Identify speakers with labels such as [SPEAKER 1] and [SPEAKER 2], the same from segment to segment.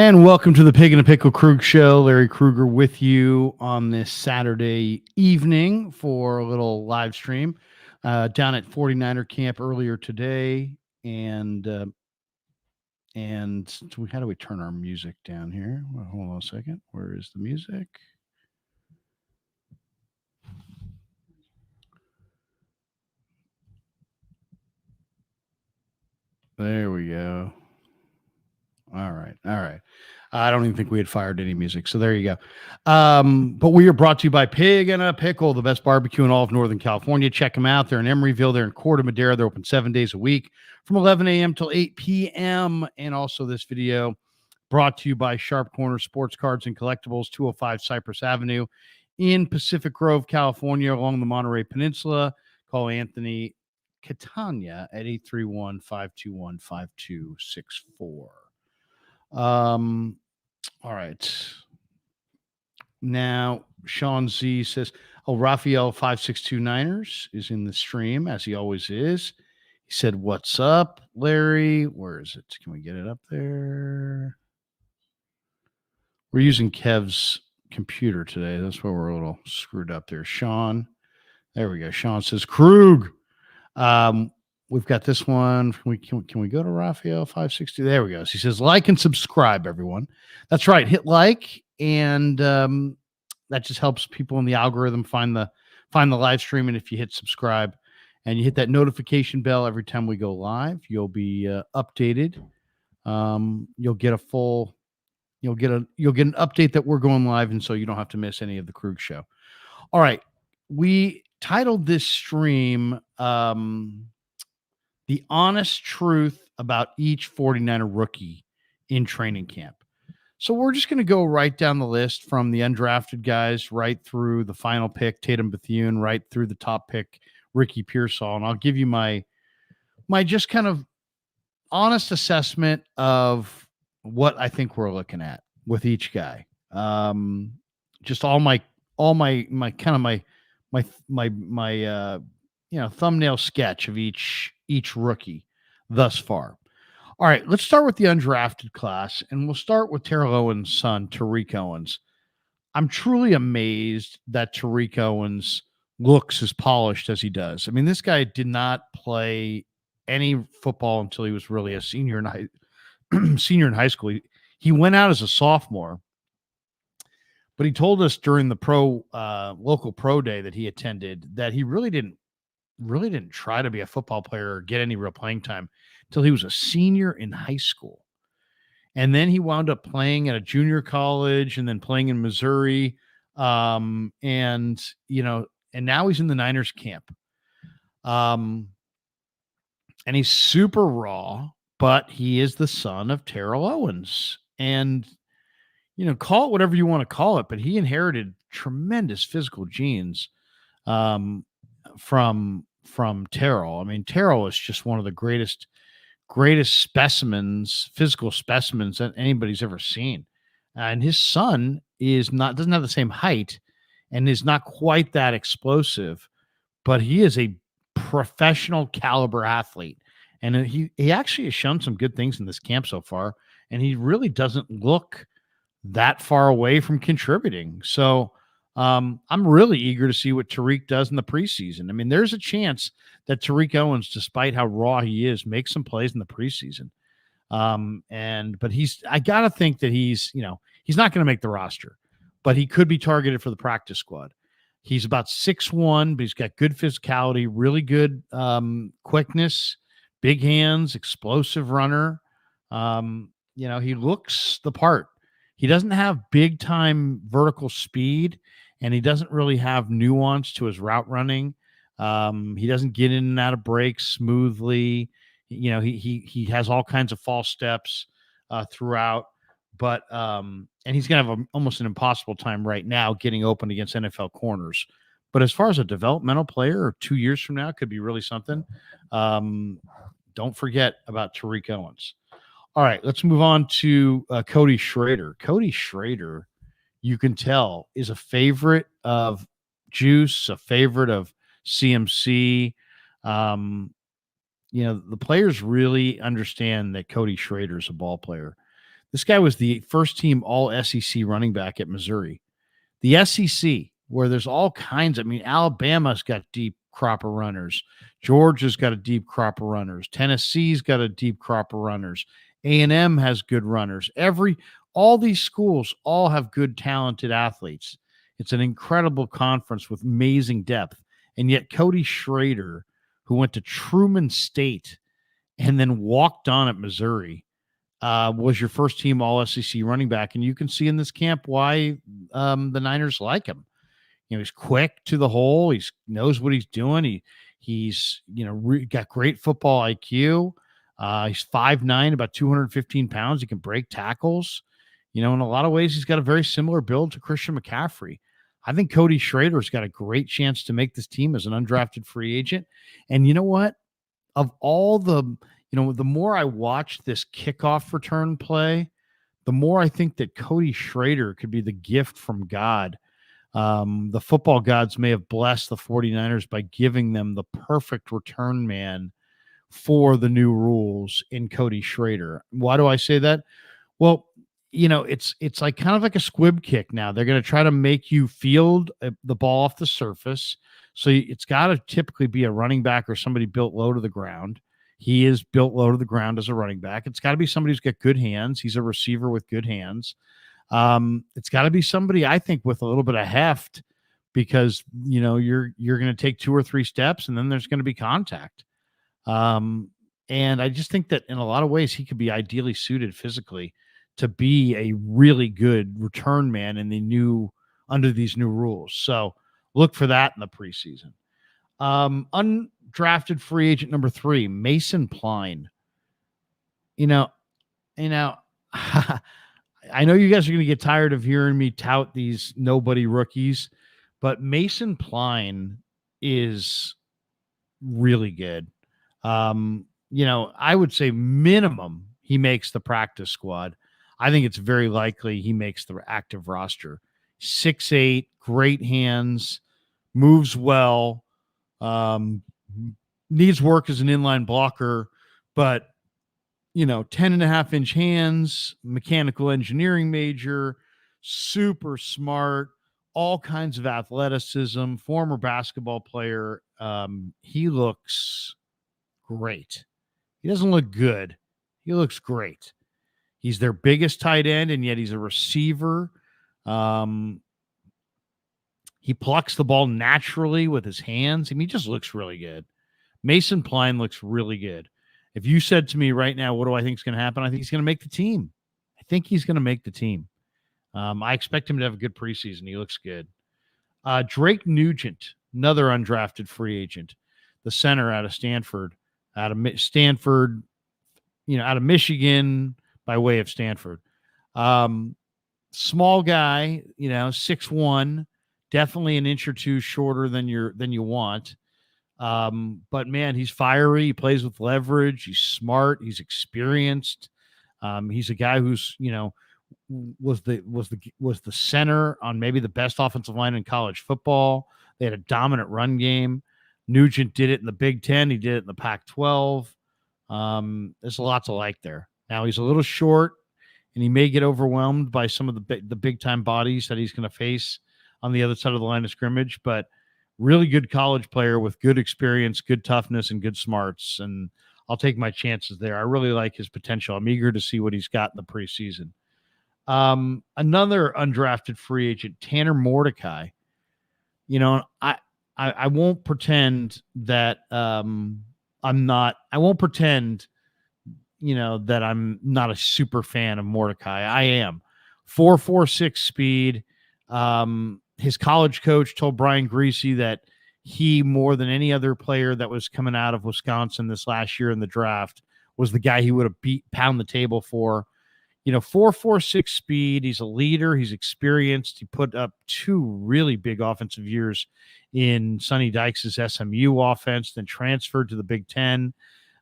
[SPEAKER 1] And welcome to the Pig and a Pickle Krug Show. Larry Krueger with you on this Saturday evening for a little live stream down at 49er camp earlier today. And how do we turn our music down here? Well, hold on a second. Where is the music? There we go. All right. I don't even think we had fired any music. So there you go. But we are brought to you by Pig and a Pickle, the best barbecue in all of Northern California. Check them out. They're in Emeryville. They're in Corte Madera. They're open 7 days a week from 11 a.m. till 8 p.m. And also this video brought to you by Sharp Corner Sports Cards and Collectibles, 205 Cypress Avenue in Pacific Grove, California, along the Monterey Peninsula. Call Anthony Catania at 831-521-5264. All right. Now, Sean Z says, Raphael 562 Niners is in the stream, as he always is. He said, what's up, Larry? Where is it? Can we get it up there? We're using Kev's computer today. That's why we're a little screwed up there. Sean. There we go. Sean says, Krug. We've got this one. Can we go to Raphael 560? There we go. So he says, like and subscribe, everyone. That's right. Hit like, and that just helps people in the algorithm find the live stream. And if you hit subscribe and you hit that notification bell every time we go live, you'll be updated. You'll get an update that we're going live, and so you don't have to miss any of the Krug show. All right. We titled this stream The Honest Truth About Each 49er Rookie in Training Camp. So we're just going to go right down the list from the undrafted guys right through the final pick, Tatum Bethune, right through the top pick, Ricky Pearsall. And I'll give you my just kind of honest assessment of what I think we're looking at with each guy. Just all my thumbnail sketch of each rookie thus far. All right, let's start with the undrafted class, and we'll start with Terique Owens' son, Terique Owens. I'm truly amazed that Terique Owens looks as polished as he does. I mean, this guy did not play any football until he was really a senior in high school. He went out as a sophomore, but he told us during the local pro day that he attended that he really didn't try to be a football player or get any real playing time until he was a senior in high school. And then he wound up playing at a junior college and then playing in Missouri. And now he's in the Niners camp. And he's super raw, but he is the son of Terique Owens. And, call it whatever you want to call it, but he inherited tremendous physical genes from Terrell. I mean, Terrell is just one of the greatest specimens, physical specimens that anybody's ever seen. And his son doesn't have the same height and is not quite that explosive, but he is a professional caliber athlete. And he actually has shown some good things in this camp so far, and he really doesn't look that far away from contributing. So I'm really eager to see what Terique does in the preseason. I mean, there's a chance that Terique Owens, despite how raw he is, makes some plays in the preseason. But I got to think that he's not going to make the roster, but he could be targeted for the practice squad. He's about 6'1", but he's got good physicality, really good quickness, big hands, explosive runner. He looks the part. He doesn't have big time vertical speed, and he doesn't really have nuance to his route running. He doesn't get in and out of breaks smoothly. He has all kinds of false steps throughout, but and he's going to have almost an impossible time right now getting open against NFL corners. But as far as a developmental player, 2 years from now could be really something. Don't forget about Terique Owens. All right, let's move on to Cody Schrader. Cody Schrader, you can tell, is a favorite of Juice, a favorite of CMC. The players really understand that Cody Schrader is a ball player. This guy was the first team all SEC running back at Missouri. The SEC, where there's all kinds. I mean, Alabama's got deep crop of runners. Georgia's got a deep crop of runners. Tennessee's got a deep crop of runners. A&M has good runners. All these schools all have good, talented athletes. It's an incredible conference with amazing depth. And yet Cody Schrader, who went to Truman State and then walked on at Missouri, was your first team all SEC running back. And you can see in this camp why the Niners like him. He's quick to the hole. He knows what he's doing. He's got great football IQ. He's 5'9", about 215 pounds. He can break tackles. In a lot of ways, he's got a very similar build to Christian McCaffrey. I think Cody Schrader's got a great chance to make this team as an undrafted free agent. And you know what? Of all the more I watch this kickoff return play, the more I think that Cody Schrader could be the gift from God. The football gods may have blessed the 49ers by giving them the perfect return man for the new rules in Cody Schrader. Why do I say that? Well, it's like kind of like a squib kick now. They're going to try to make you field the ball off the surface. So it's got to typically be a running back or somebody built low to the ground. He is built low to the ground as a running back. It's got to be somebody who's got good hands. He's a receiver with good hands. It's got to be somebody, I think, with a little bit of heft, because you're going to take 2 or 3 steps and then there's going to be contact. And I just think that in a lot of ways he could be ideally suited physically to be a really good return man under these new rules. So look for that in the preseason. Undrafted free agent number 3, Mason Pline. I know you guys are going to get tired of hearing me tout these nobody rookies, but Mason Pline is really good. I would say minimum he makes the practice squad. I think it's very likely he makes the active roster. 6'8", great hands, moves well, needs work as an inline blocker, but 10.5-inch hands, mechanical engineering major, super smart, all kinds of athleticism, former basketball player. He looks great. He doesn't look good. He looks great. He's their biggest tight end, and yet he's a receiver. He plucks the ball naturally with his hands. I mean, he just looks really good. Mason Pline looks really good. If you said to me right now, what do I think is going to happen? I think he's going to make the team. I expect him to have a good preseason. He looks good. Drake Nugent, another undrafted free agent, the center out of Stanford, out of Michigan by way of Stanford. Small guy, 6'1", definitely an inch or two shorter than you want. But man, he's fiery. He plays with leverage. He's smart. He's experienced. He's a guy who's, was the center on maybe the best offensive line in college football. They had a dominant run game. Nugent did it in the Big Ten. He did it in the Pac-12. There's a lot to like there. Now he's a little short, and he may get overwhelmed by some of the big time bodies that he's going to face on the other side of the line of scrimmage, but really good college player with good experience, good toughness, and good smarts. And I'll take my chances there. I really like his potential. I'm eager to see what he's got in the preseason. Another undrafted free agent, Tanner Mordecai. I won't pretend that I won't pretend, that I'm not a super fan of Mordecai. I am. 4.46 speed. His college coach told Brian Greasy that he, more than any other player that was coming out of Wisconsin this last year in the draft, was the guy he would have pound the table for. 4.46 speed. He's a leader. He's experienced. He put up 2 really big offensive years in Sonny Dykes' SMU offense, then transferred to the Big Ten.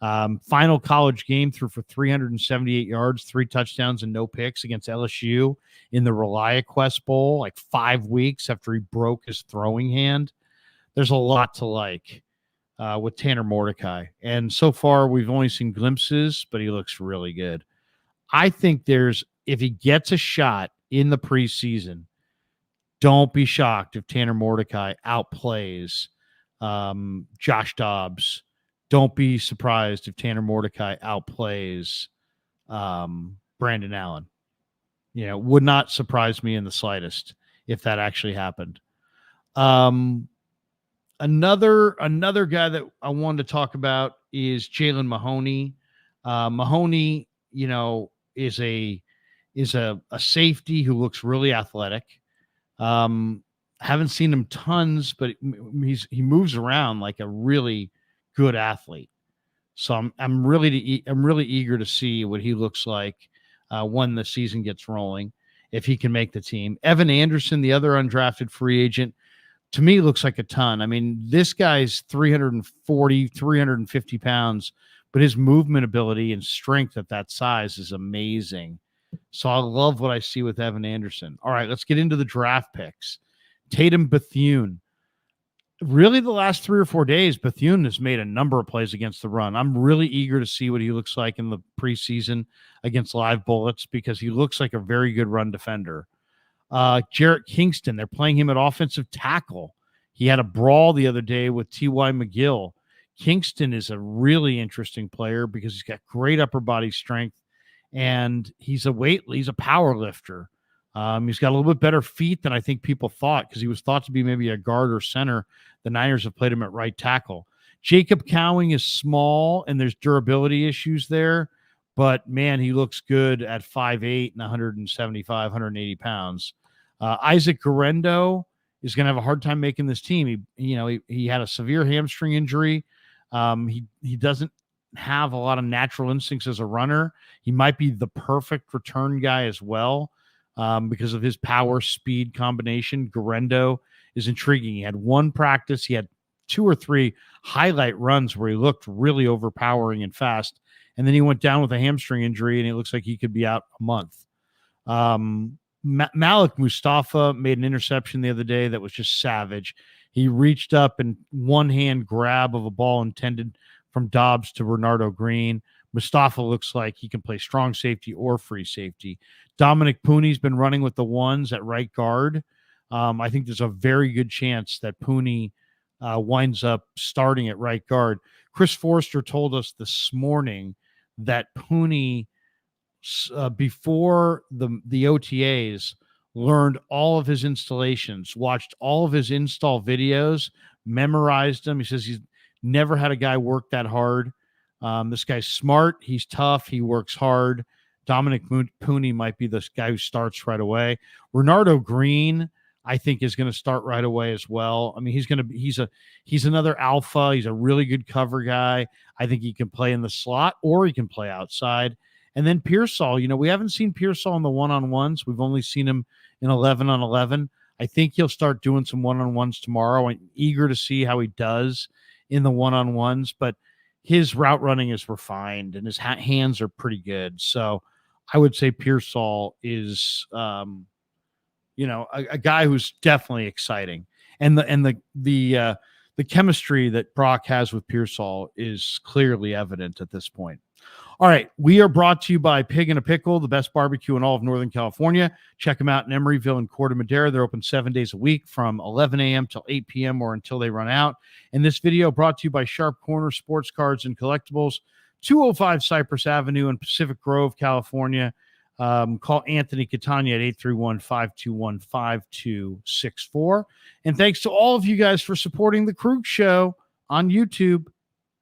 [SPEAKER 1] Final college game, threw for 378 yards, 3 touchdowns, and no picks against LSU in the ReliaQuest Bowl, like 5 weeks after he broke his throwing hand. There's a lot to like with Tanner Mordecai. And so far, we've only seen glimpses, but he looks really good. I think there's if he gets a shot in the preseason, don't be shocked if Tanner Mordecai outplays Josh Dobbs. Don't be surprised if Tanner Mordecai outplays Brandon Allen. Would not surprise me in the slightest if that actually happened. Another guy that I wanted to talk about is Jaylen Mahoney. Mahoney, is a safety who looks really athletic. Haven't seen him tons, but he moves around like a really good athlete. So I'm really eager to see what he looks like when the season gets rolling, if he can make the team. Evan Anderson, the other undrafted free agent, to me looks like a ton. I mean, this guy's 340, 350 pounds, but his movement ability and strength at that size is amazing. So I love what I see with Evan Anderson. All right, let's get into the draft picks. Tatum Bethune. Really, the last 3 or 4 days, Bethune has made a number of plays against the run. I'm really eager to see what he looks like in the preseason against live bullets because he looks like a very good run defender. Jarrett Kingston, they're playing him at offensive tackle. He had a brawl the other day with T.Y. McGill. Kingston is a really interesting player because he's got great upper body strength, and he's a power lifter. He's got a little bit better feet than I think people thought because he was thought to be maybe a guard or center. The Niners have played him at right tackle. Jacob Cowing is small, and there's durability issues there. But, man, he looks good at 5'8" and 175, 180 pounds. Isaac Guerendo is going to have a hard time making this team. He had a severe hamstring injury. He doesn't have a lot of natural instincts as a runner. He might be the perfect return guy as well because of his power speed combination. Guerendo is intriguing. He had one practice. He had 2 or 3 highlight runs where he looked really overpowering and fast. And then he went down with a hamstring injury, and it looks like he could be out a month. Malik Mustapha made an interception the other day that was just savage. He reached up and one-hand grab of a ball intended from Dobbs to Renardo Green. Mustapha looks like he can play strong safety or free safety. Dominick Puni's been running with the ones at right guard. I think there's a very good chance that Puni winds up starting at right guard. Chris Forrester told us this morning that Puni, before the OTAs, learned all of his installations, watched all of his install videos, memorized them. He says he's never had a guy work that hard. This guy's smart. He's tough. He works hard. Dominick Puni might be this guy who starts right away. Renardo Green, I think, is going to start right away as well. I mean, he's another alpha. He's a really good cover guy. I think he can play in the slot or he can play outside. And then Pearsall, we haven't seen Pearsall in the one-on-ones. We've only seen him in 11-on-11. I think he'll start doing some one-on-ones tomorrow. I'm eager to see how he does in the one-on-ones, but his route running is refined and his hands are pretty good. So I would say Pearsall is, a guy who's definitely exciting. And the chemistry that Brock has with Pearsall is clearly evident at this point. All right, we are brought to you by Pig and a Pickle, the best barbecue in all of Northern California. Check them out in Emeryville and Corte Madera. They're open 7 days a week from 11 a.m. till 8 p.m. or until they run out. And this video brought to you by Sharp Corner Sports Cards and Collectibles, 205 Cypress Avenue in Pacific Grove, California. Call Anthony Catania at 831-521-5264. And thanks to all of you guys for supporting The Krug Show on YouTube.